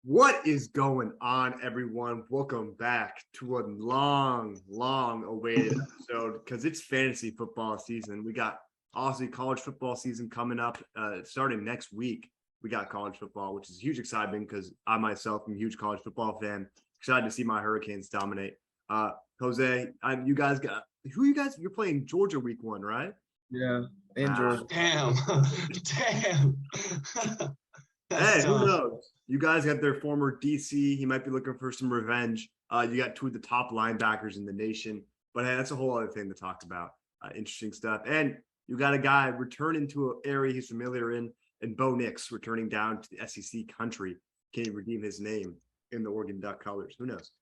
What is going on, everyone? Welcome back to a long awaited episode because it's fantasy football season. We got Aussie college football season coming up starting next week. We got college football, which is a huge excitement because I myself am a huge college football fan. Excited to see my Hurricanes dominate. Jose, you guys got who you guys? You're playing Georgia week 1, right? Yeah, in Georgia. Damn. Hey, who knows? You guys got their former DC. He might be looking for some revenge. You got two of the top linebackers in the nation. But hey, that's a whole other thing to talk about. Interesting stuff. And you got a guy returning to an area he's familiar in, and Bo Nix returning down to the SEC country. Can he redeem his name in the Oregon Duck colors? Who knows?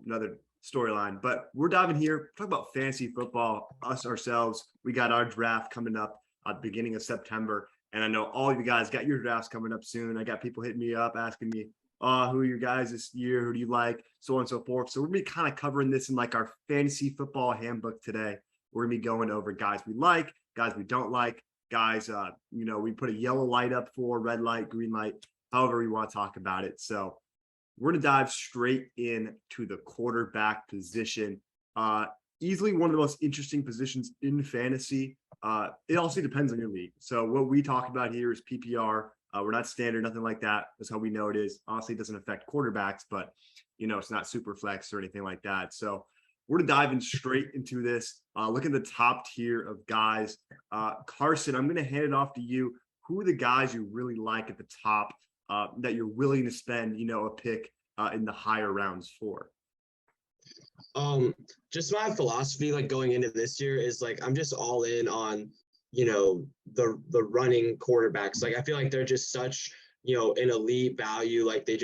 Another storyline. But we're diving here. Talk about fantasy football, us ourselves. We got our draft coming up at the beginning of September. And I know all of you guys got your drafts coming up soon. I got people hitting me up asking me, who are your guys this year? Who do you like? So on and so forth. So we're going to be kind of covering this in like our fantasy football handbook today. We're going to be going over guys we like, guys we don't like, guys, we put a yellow light up for, red light, green light, however we want to talk about it. So we're going to dive straight into the quarterback position. Easily one of the most interesting positions in fantasy. It also depends on your league. So what we talk about here is PPR. We're not standard, nothing like that. That's how we know it is. Honestly, it doesn't affect quarterbacks, but it's not super flex or anything like that. So we're diving straight into this. Look at the top tier of guys. Carson, I'm going to hand it off to you. Who are the guys you really like at the top that you're willing to spend, a pick in the higher rounds for? Just my philosophy, like going into this year, is like I'm just all in on, the running quarterbacks. Like I feel like they're just such, an elite value. Like they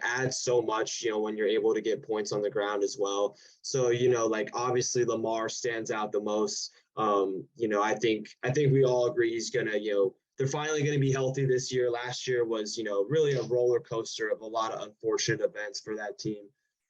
add so much, when you're able to get points on the ground as well. So, like obviously Lamar stands out the most. I think we all agree he's gonna, they're finally going to be healthy this year. Last year was, really a roller coaster of a lot of unfortunate events for that team.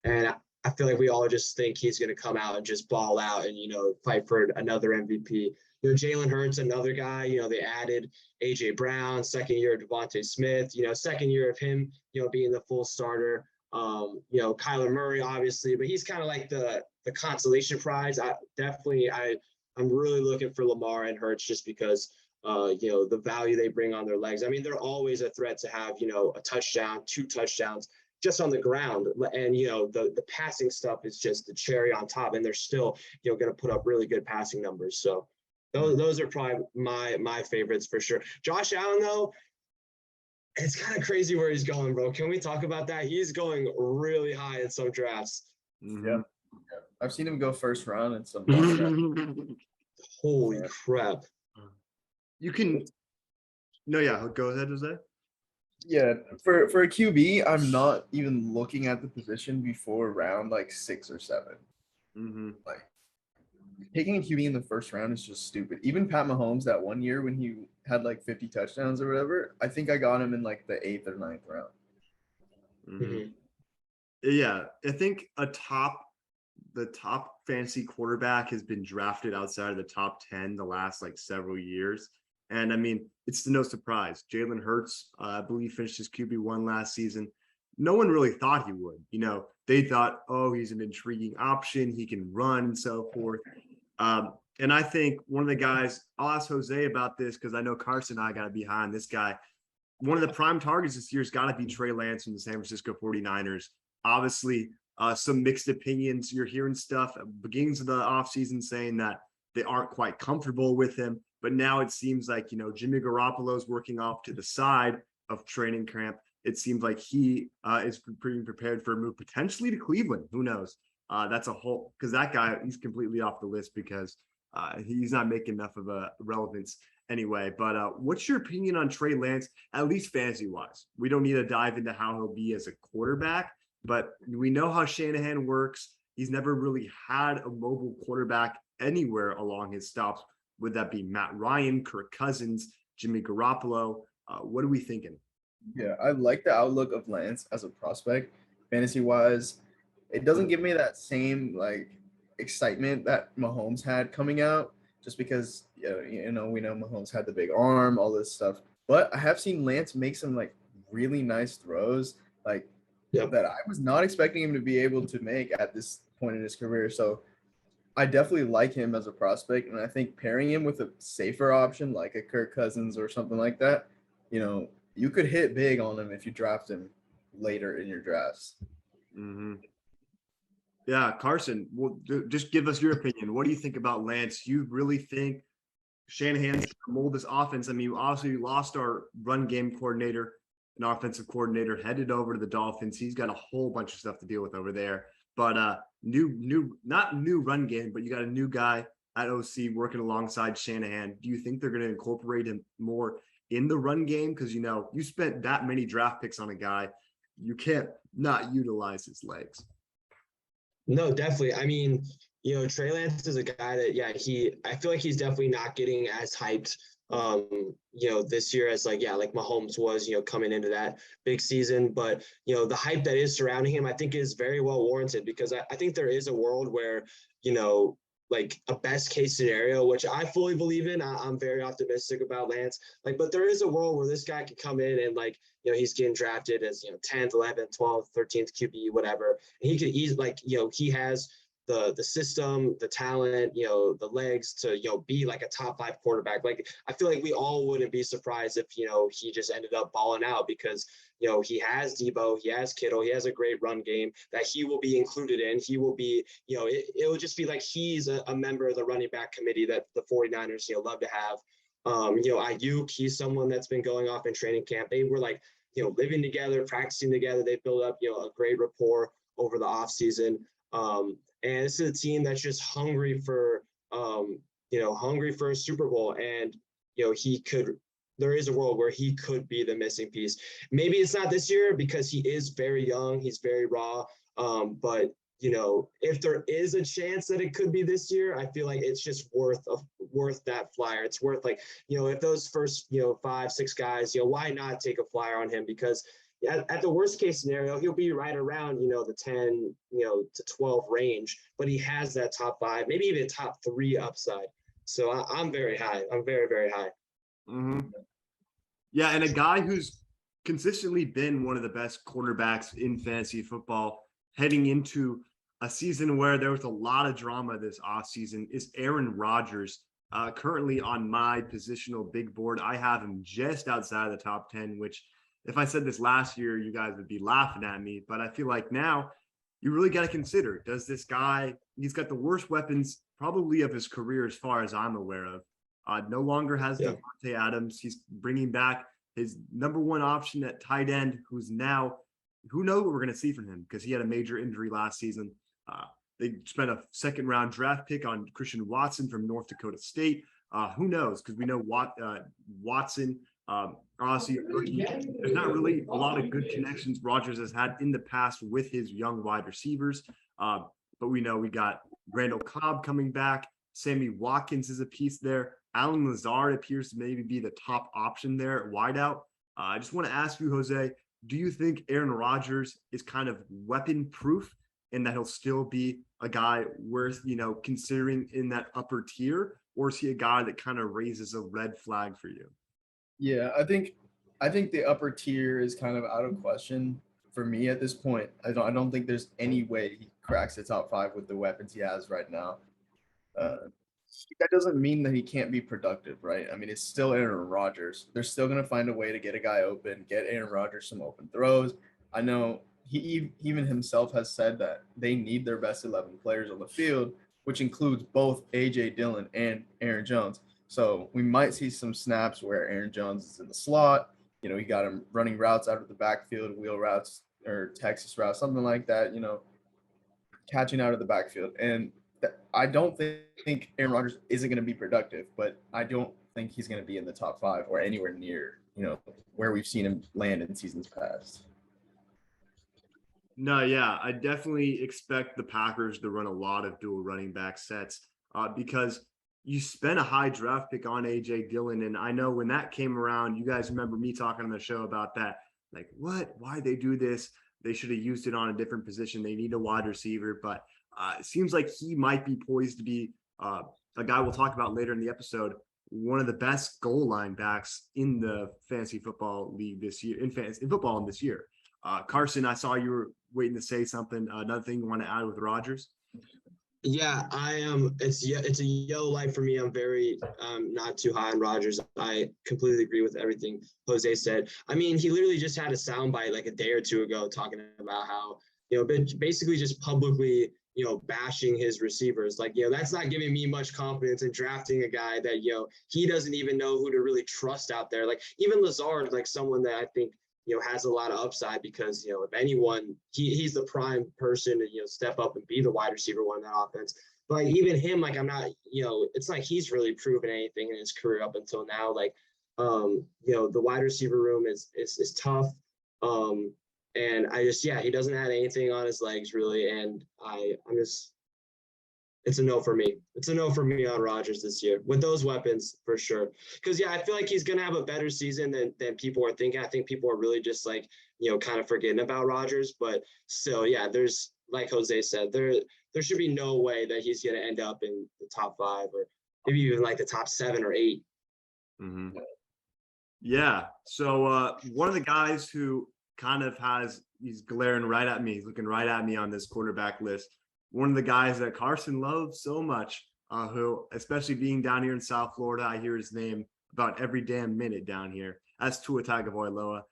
And I feel like we all just think he's going to come out and just ball out and, fight for another MVP. Jalen Hurts, another guy, they added A.J. Brown, second year of Devontae Smith, second year of him, being the full starter. Kyler Murray, obviously, but he's kind of like the consolation prize. I'm really looking for Lamar and Hurts just because, the value they bring on their legs. I mean, they're always a threat to have, a touchdown, 2 touchdowns just on the ground. And, the passing stuff is just the cherry on top. And they're still, going to put up really good passing numbers. So those are probably my favorites for sure. Josh Allen, though, it's kind of crazy where he's going, bro. Can we talk about that? He's going really high in some drafts. Mm-hmm. Yeah. I've seen him go first round in some drafts. Holy crap. You can – no, yeah, go ahead, Jose. Yeah, for a QB, I'm not even looking at the position before round like 6 or 7. Mm-hmm. Like taking a QB in the first round is just stupid. Even Pat Mahomes that one year when he had like 50 touchdowns or whatever, I think I got him in like the 8th or 9th round. Mm-hmm. Yeah, I think the top fantasy quarterback has been drafted outside of the top 10 the last like several years. And I mean, it's no surprise. Jalen Hurts, I believe, finished his QB1 last season. No one really thought he would. They thought, he's an intriguing option. He can run and so forth. And I think one of the guys, I'll ask Jose about this because I know Carson and I got to be behind this guy. One of the prime targets this year has got to be Trey Lance from the San Francisco 49ers. Obviously, some mixed opinions. You're hearing stuff at the beginnings of the offseason saying that they aren't quite comfortable with him. But now it seems like, Jimmy Garoppolo's working off to the side of training camp. It seems like he is being prepared for a move potentially to Cleveland. Who knows? That's a whole – because that guy, he's completely off the list because he's not making enough of a relevance anyway. But what's your opinion on Trey Lance, at least fantasy-wise? We don't need to dive into how he'll be as a quarterback, but we know how Shanahan works. He's never really had a mobile quarterback anywhere along his stops. Would that be Matt Ryan, Kirk Cousins, Jimmy Garoppolo? What are we thinking? Yeah, I like the outlook of Lance as a prospect. Fantasy-wise, it doesn't give me that same, excitement that Mahomes had coming out just because, we know Mahomes had the big arm, all this stuff. But I have seen Lance make some, really nice throws like Yep. that I was not expecting him to be able to make at this point in his career. So I definitely like him as a prospect, and I think pairing him with a safer option like a Kirk Cousins or something like that, you could hit big on him if you draft him later in your drafts. Mm-hmm. Yeah, Carson, well, just give us your opinion. What do you think about Lance? You really think Shanahan's gonna mold this offense? I mean, obviously, we lost our run game coordinator, an offensive coordinator, headed over to the Dolphins. He's got a whole bunch of stuff to deal with over there. But not new run game, but you got a new guy at OC working alongside Shanahan. Do you think they're going to incorporate him more in the run game? Because you spent that many draft picks on a guy, you can't not utilize his legs. No, definitely. I mean, Trey Lance is a guy that, I feel like he's definitely not getting as hyped, this year as like Mahomes was, coming into that big season. But, the hype that is surrounding him, I think is very well warranted, because I think there is a world where, like a best case scenario, which I fully believe in. I'm very optimistic about Lance. But there is a world where this guy could come in and he's getting drafted as 10th, 11th, 12th, 13th QB, whatever. And he could easily he has the system, the talent, the legs to be like a top 5 quarterback. I feel like we all wouldn't be surprised if he just ended up balling out, because he has Debo, he has Kittle, he has a great run game that he will be included in. He will be, it will just be like he's a member of the running back committee that the 49ers, love to have. Ayuk, he's someone that's been going off in training camp. They were living together, practicing together. They built up, a great rapport over the offseason. And this is a team that's just hungry for a Super Bowl. And, there is a world where he could be the missing piece. Maybe it's not this year because he is very young. He's very raw. But, if there is a chance that it could be this year, I feel like it's just worth that flyer. It's worth if those first, 5, 6 guys, why not take a flyer on him? Because at the worst case scenario, he'll be right around, the 10, to 12 range, but he has that top 5, maybe even top 3 upside. So I'm very high. I'm very, very high. Mm-hmm. Yeah, and a guy who's consistently been one of the best quarterbacks in fantasy football heading into a season where there was a lot of drama this offseason is Aaron Rodgers. Currently on my positional big board, I have him just outside of the top 10, which if I said this last year, you guys would be laughing at me. But I feel like now you really got to consider, does this guy, he's got the worst weapons probably of his career as far as I'm aware of. No longer has Devontae Adams. He's bringing back his number 1 option at tight end, who's now, who knows what we're going to see from him, because he had a major injury last season. They spent a 2nd-round draft pick on Christian Watson from North Dakota State. Who knows? Because we know Watson, honestly, there's not really a lot of good connections Rodgers has had in the past with his young wide receivers. But we know we got Randall Cobb coming back. Sammy Watkins is a piece there. Alan Lazard appears to maybe be the top option there at wideout. I just want to ask you, Jose, do you think Aaron Rodgers is kind of weapon-proof and that he'll still be a guy worth, considering in that upper tier? Or is he a guy that kind of raises a red flag for you? Yeah, I think the upper tier is kind of out of question for me at this point. I don't think there's any way he cracks the top 5 with the weapons he has right now. That doesn't mean that he can't be productive, right? I mean, it's still Aaron Rodgers. They're still going to find a way to get a guy open, get Aaron Rodgers some open throws. I know he even himself has said that they need their best 11 players on the field, which includes both A.J. Dillon and Aaron Jones. So we might see some snaps where Aaron Jones is in the slot. You got him running routes out of the backfield, wheel routes or Texas routes, something like that, catching out of the backfield. And I don't think Aaron Rodgers isn't going to be productive, but I don't think he's going to be in the top 5 or anywhere near, where we've seen him land in seasons past. No, yeah, I definitely expect the Packers to run a lot of dual running back sets because you spent a high draft pick on A.J. Dillon. And I know when that came around, you guys remember me talking on the show about that. Like, what? Why'd they do this? They should have used it on a different position. They need a wide receiver. But it seems like he might be poised to be a guy we'll talk about later in the episode, one of the best goal line backs in the fantasy football league this year, in football in this year. Carson, I saw you were waiting to say something. Another thing you want to add with Rodgers? Yeah, I am. It's a yellow light for me. I'm very not too high on Rodgers. I completely agree with everything Jose said. I mean, he literally just had a soundbite like a day or two ago talking about how, basically just publicly, bashing his receivers. Like, that's not giving me much confidence in drafting a guy that, he doesn't even know who to really trust out there. Like even Lazard, like someone that I think, has a lot of upside because, if anyone, he's the prime person to, step up and be the wide receiver one in that offense. But like, even him, like I'm not, it's like he's really proven anything in his career up until now. Like, the wide receiver room is tough. And I just, he doesn't have anything on his legs really. And I'm just, it's a no for me. It's a no for me on Rodgers this year with those weapons for sure. Because I feel like he's gonna have a better season than people are thinking. I think people are really just like kind of forgetting about Rodgers. But still, there's like Jose said, there should be no way that he's gonna end up in the top 5 or maybe even like the top 7 or 8. Mm-hmm. Yeah. So one of the guys who kind of he's glaring right at me, he's looking right at me on this quarterback list. One of the guys that Carson loves so much, who, especially being down here in South Florida, I hear his name about every damn minute down here. That's Tua Tagovoi Loa.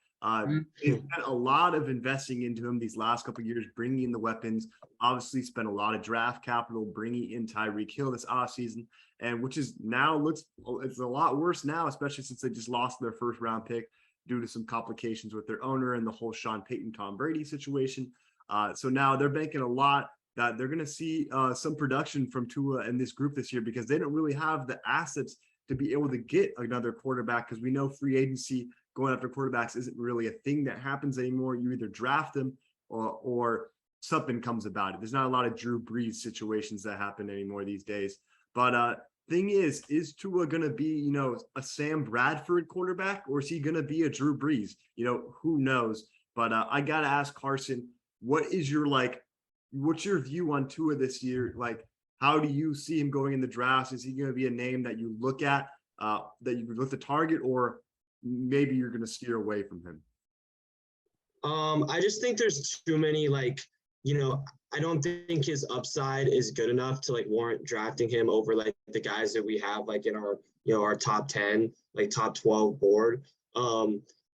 They've had a lot of investing into him these last couple of years, bringing in the weapons. Obviously, spent a lot of draft capital bringing in Tyreek Hill this offseason, and which is now it's a lot worse now, especially since they just lost their first round pick due to some complications with their owner and the whole Sean Payton, Tom Brady situation. So now they're banking a lot that they're going to see some production from Tua and this group this year because they don't really have the assets to be able to get another quarterback because we know free agency going after quarterbacks isn't really a thing that happens anymore. You either draft them or something comes about it. There's not a lot of Drew Brees situations that happen anymore these days. But thing is Tua going to be, a Sam Bradford quarterback or is he going to be a Drew Brees? Who knows? But I got to ask Carson, what's your view on Tua this year? Like, how do you see him going in the drafts? Is he going to be a name that you look at, that you look to target, or maybe you're going to steer away from him? I just think there's too many, I don't think his upside is good enough to warrant drafting him over the guys that we have in our, our top 10, top 12 board.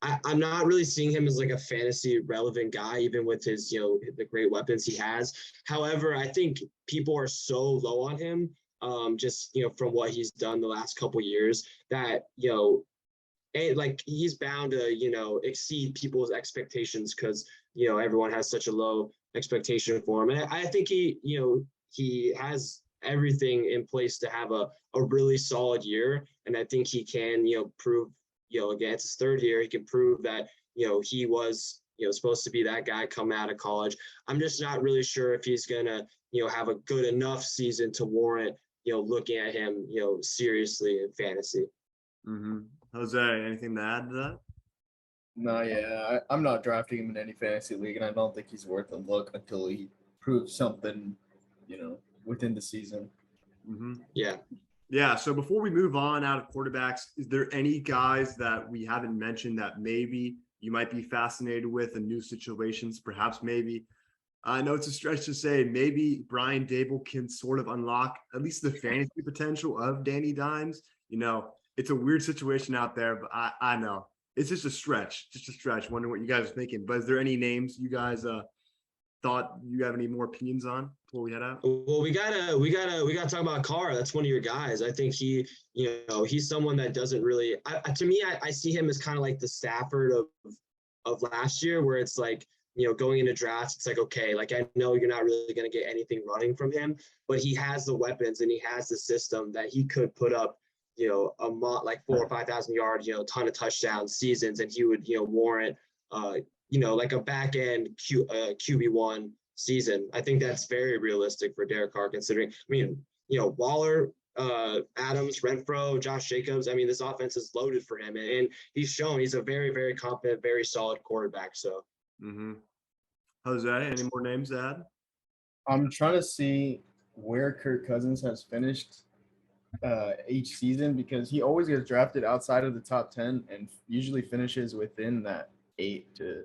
I'm not really seeing him as a fantasy relevant guy, even with his, the great weapons he has. However, I think people are so low on him, just, from what he's done the last couple years that, he's bound to, exceed people's expectations because, everyone has such a low expectation for him. And I think he has everything in place to have a really solid year. And I think he can, prove, again, it's his 3rd year. He can prove that, he was, supposed to be that guy coming out of college. I'm just not really sure if he's going to, have a good enough season to warrant, looking at him, seriously in fantasy. Mm-hmm. Jose, anything to add to that? No, I'm not drafting him in any fantasy league, and I don't think he's worth a look until he proves something, within the season. Mm-hmm. Yeah. Yeah. So before we move on out of quarterbacks, is there any guys that we haven't mentioned that maybe you might be fascinated with in new situations? Perhaps maybe, I know it's a stretch to say, maybe Brian Dable can sort of unlock at least the fantasy potential of Danny Dimes. It's a weird situation out there, but I know it's just a stretch. Wondering what you guys are thinking. But is there any names you guys thought you have any more opinions on before we head out? Well, we gotta talk about Carr. That's one of your guys. I think he's someone that doesn't really. To me, I see him as kind of like the Stafford of last year, where it's going into drafts, it's okay, I know you're not really going to get anything running from him, but he has the weapons and he has the system that he could put up, 4,000 or 5,000 yards, ton of touchdown seasons, and he would, warrant, a back end QB1 season. I think that's very realistic for Derek Carr, considering, Waller, Adams, Renfro, Josh Jacobs. This offense is loaded for him, and he's shown he's a very, very competent, very solid quarterback. So. Mm-hmm. Jose, any more names to add? I'm trying to see where Kirk Cousins has finished each season because he always gets drafted outside of the top 10 and usually finishes within that 8 to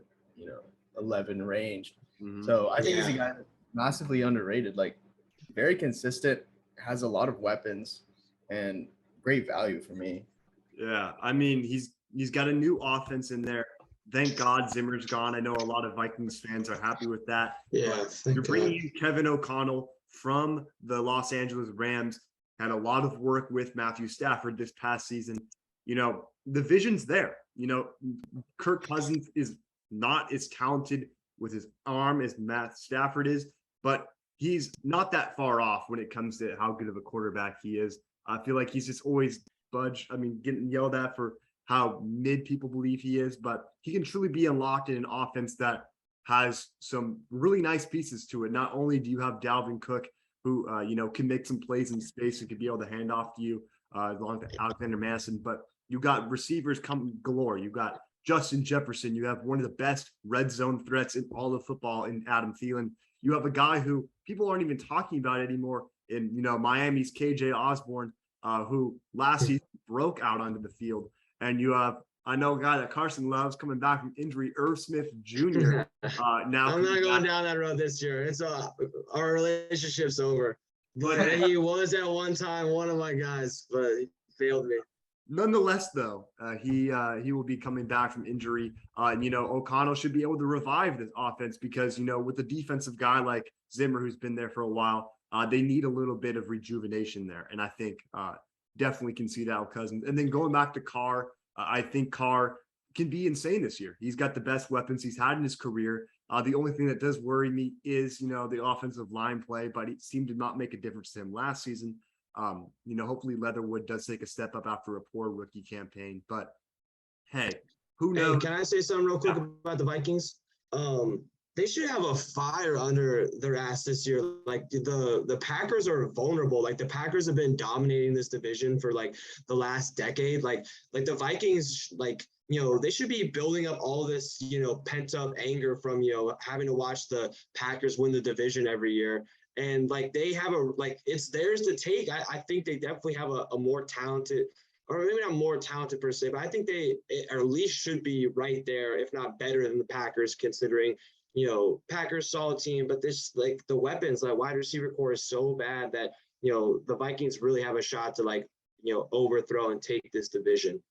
11 range. Mhm. So I think he's a Yeah. guy that's massively underrated, like very consistent, has a lot of weapons, and great value for me. Yeah, I mean, he's got a new offense in there. Thank God Zimmer's gone. I know a lot of Vikings fans are happy with that. Yeah, But thank you're God. bringing in Kevin O'Connell from the Los Angeles Rams. Had a lot of work with Matthew Stafford this past season. You know, the vision's there. You know, Kirk Cousins is not as talented with his arm as Matt Stafford is, but he's not that far off when it comes to how good of a quarterback he is. I feel like he's just always getting yelled at for how mid people believe he is, but he can truly be unlocked in an offense that has some really nice pieces to it. Not only do you have Dalvin Cook, who can make some plays in space and could be able to hand off to you along with Alexander Madison, but you got receivers come galore. You got Justin Jefferson. You have one of the best red zone threats in all of football in Adam Thielen. You have a guy who people aren't even talking about anymore in Miami's KJ Osborne, who last season broke out onto the field. And you have, I know a guy that Carson loves coming back from injury, Irv Smith Jr. Now I'm not going down that road this year. It's our relationship's over. But he was at one time one of my guys, but he failed me. Nonetheless, though, he will be coming back from injury. O'Connell should be able to revive this offense because, with a defensive guy like Zimmer, who's been there for a while, they need a little bit of rejuvenation there. And I think definitely can see that with Cousins. And then going back to Carr, I think Carr can be insane this year. He's got the best weapons he's had in his career. The only thing that does worry me is, the offensive line play, but it seemed to not make a difference to him last season. Hopefully Leatherwood does take a step up after a poor rookie campaign. But hey, who knows? Hey, can I say something real quick about the Vikings? They should have a fire under their ass this year. Like the Packers are vulnerable. Like the Packers have been dominating this division for like the last decade. Like the Vikings, they should be building up all this, pent up anger from, having to watch the Packers win the division every year. And they have it's theirs to take. I think they definitely have a more talented, or maybe not more talented per se, but I think they at least should be right there, if not better than the Packers, considering, Packers solid team, but this the weapons, wide receiver core is so bad that, the Vikings really have a shot to overthrow and take this division.